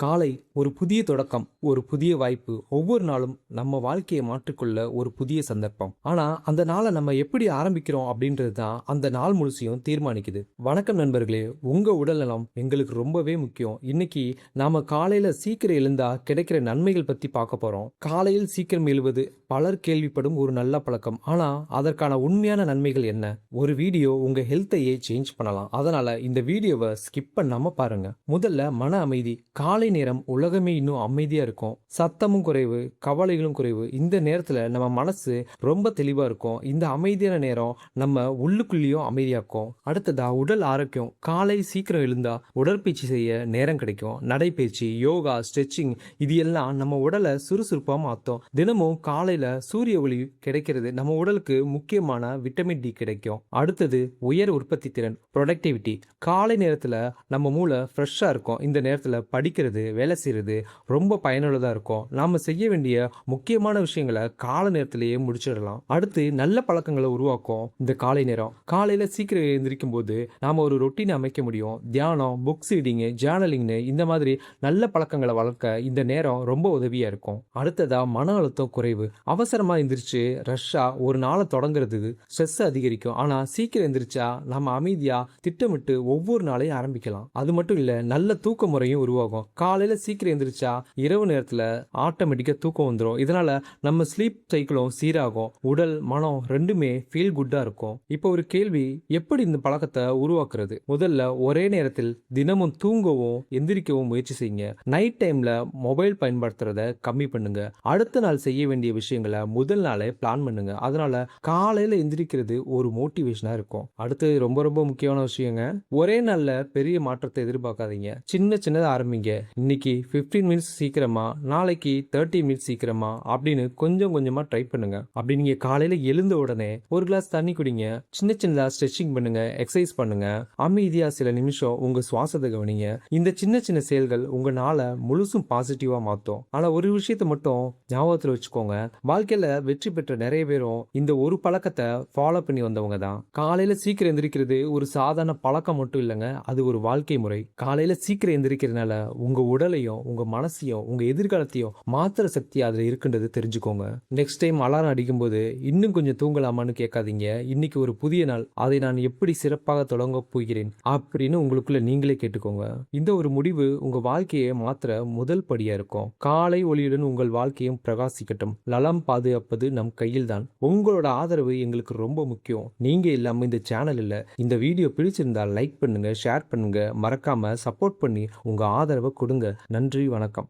காலை ஒரு புதிய தொடக்கம், ஒரு புதிய வாய்ப்பு. ஒவ்வொரு நாளும் நம்ம வாழ்க்கையை மாற்றிக்கொள்ள ஒரு புதிய சந்தர்ப்பம். ஆனா, அந்த நாள நம்ம எப்படி ஆரம்பிக்கிறோம் அப்படின்றது தான் அந்த நாள் முழுசையும் தீர்மானிக்குது. வணக்கம் நண்பர்களே! உங்க உடல்நலம் எங்களுக்கு ரொம்பவே முக்கியம். இன்னைக்கு நாம காலையில சீக்கிரம் எழுந்தா கிடைக்கிற நன்மைகள் பத்தி பார்க்க போறோம். காலையில் சீக்கிரம் எழுவது பலர் கேள்விப்படும் ஒரு நல்ல பழக்கம். ஆனா, அதற்கான உண்மையான நன்மைகள் என்ன? ஒரு வீடியோ உங்க ஹெல்த்தையே சேஞ்ச் பண்ணலாம். அதனால இந்த வீடியோவ ஸ்கிப் பண்ணாம பாருங்க. முதல்ல மன அமைதி. காலை நேரம் உலகமே இன்னும் அமைதியா இருக்கும். சத்தமும் குறைவு, கவலைகளும் குறைவு. இந்த நேரத்துல நம்ம மனசு ரொம்ப தெளிவா இருக்கும். இந்த அமைதியான நேரம் நம்ம உள்ளுக்குள்ளேயும் அமைதியாக்கும். அடுத்ததா உடல் ஆரோக்கியம். காலை சீக்கிரம் எழுந்தா உடற்பயிற்சி செய்ய நேரம் கிடைக்கும். நடைப்பயிற்சி, யோகா, ஸ்ட்ரெச்சிங் இது எல்லாம் நம்ம உடலை சுறுசுறுப்பா மாத்தும். தினமும் காலையில சூரிய ஒளி கிடைக்கிறது நம்ம உடலுக்கு முக்கியமான விட்டமின் டி கிடைக்கும். அடுத்தது உயர் உற்பத்தி திறன், ப்ரொடக்டிவிட்டி. காலை நேரத்துல நம்ம மூளை ஃப்ரெஷ்ஷா இருக்கும். இந்த நேரத்துல படிக்கிறது, வேலை செய்யறது ரொம்ப பயனுள்ளதா இருக்கும். நாம செய்ய வேண்டிய முக்கியமான விஷயங்களை கால நேரத்திலேயே முடிச்சிடலாம். அடுத்து நல்ல பழக்கங்களை உருவாக்கும் இந்த காலை நேரம். காலையில சீக்கிரம் எழுந்திருக்கும் போது நாம ஒரு ரொட்டீன் அமைக்க முடியும். தியானம், புக்ஸ் ரீடிங், ஜேர்னலிங்னு இந்த மாதிரி நல்ல பழக்கங்களை வளர்க்க இந்த நேரம் ரொம்ப உதவியா இருக்கும். அடுத்ததா மன அழுத்தம் குறைவு. அவசரமா எந்திரிச்சு ரஷ்ஷா ஒரு நாளை தொடங்குறது ஸ்ட்ரெஸ் அதிகரிக்கும். ஆனா சீக்கிரம் எந்திரிச்சா நம்ம அமைதியா திட்டமிட்டு ஒவ்வொரு நாளையும் ஆரம்பிக்கலாம். அது மட்டும் இல்ல, நல்ல தூக்க முறையும் உருவாகும். காலையில சீக்கிரம் எந்திரிச்சா இரவு நேரத்துல ஆட்டோமேட்டிக்கா தூக்கம் வந்துடும். இதனால நம்ம ஸ்லீப் சைக்கிளும் சீராகும். உடல் மனம் ரெண்டுமே ஃபீல் குட்டா இருக்கும். இப்போ ஒரு கேள்வி, எப்படி இந்த பழக்கத்தை உருவாக்குறது? முதல்ல ஒரே நேரத்தில் தினமும் தூங்கவும் எந்திரிக்கவும் முயற்சி செய்யுங்க. நைட் டைம்ல மொபைல் பயன்படுத்துறத கம்மி பண்ணுங்க. அடுத்த நாள் செய்ய வேண்டிய விஷயங்களை முதல் நாளே பிளான் பண்ணுங்க. அதனால காலையில எந்திரிக்கிறது ஒரு மோட்டிவேஷனா இருக்கும். அடுத்து ரொம்ப ரொம்ப முக்கியமான விஷயங்க, ஒரே நாள்ல பெரிய மாற்றத்தை எதிர்பார்க்காதீங்க. சின்ன சின்னதா ஆரம்பிங்க. இன்னைக்கு 15 மினிட்ஸ் சீக்கிரமா, நாளைக்கு 30 மினிட்ஸ் சீக்கிரமா அப்படின்னு கொஞ்சம் கொஞ்சமா ட்ரை பண்ணுங்க. அப்படி நீங்க காலையில எழுந்த உடனே ஒரு கிளாஸ் தண்ணி குடிங்க. சின்ன சின்னதா ஸ்ட்ரெச்சிங் பண்ணுங்க, எக்ஸசைஸ் பண்ணுங்க. அமைதியா சில நிமிஷம் உங்க சுவாசத்தை கவனிங்க. இந்த சின்ன சின்ன செயல்கள் உங்க நாளை முழுசும் பாசிட்டிவா மாத்தும். ஆனா ஒரு விஷயத்தை மட்டும் ஞாபகத்துல வச்சுக்கோங்க, வாழ்க்கையில வெற்றி பெற்ற நிறைய பேரும் இந்த ஒரு பழக்கத்தை ஃபாலோ பண்ணி வந்தவங்க தான். காலையில சீக்கிரம் எந்திரிக்கிறது ஒரு சாதாரண பழக்கம் மட்டும் இல்லைங்க, அது ஒரு வாழ்க்கை முறை. காலையில சீக்கிரம் எந்திரிக்கிறதுனால உங்க உடலையும் உங்க மனசையும் உங்க எதிர்காலத்தையும் மாத்திர சக்தி அதுல இருக்குன்றது தெரிஞ்சுக்கோங்க. நெக்ஸ்ட் டைம் அலாரம் அடிக்கும்போது இன்னும் கொஞ்சம் தூங்கலாமான்னு கேட்காதீங்க. இன்னைக்கு ஒரு புதிய நாள், அதை நான் எப்படி சிறப்பாக தொடங்க போகிறேன் அப்படின்னு உங்களுக்குள்ள நீங்களே கேட்டுக்கோங்க. இந்த ஒரு முடிவு உங்க வாழ்க்கையை மாத்திர முதல் படியா இருக்கும். காலை ஒளியுடன் உங்கள் வாழ்க்கையும் பிரகாசிக்கட்டும். நலம் பாதுகாப்பது நம் கையில் தான். உங்களோட ஆதரவு எங்களுக்கு ரொம்ப முக்கியம். நீங்க இல்லாம இந்த சேனல் இல்ல. இந்த வீடியோ பிடிச்சிருந்தா லைக் பண்ணுங்க, ஷேர் பண்ணுங்க, மறக்காம சப்போர்ட் பண்ணி உங்க ஆதரவை கொடுங்க. நன்றி, வணக்கம்.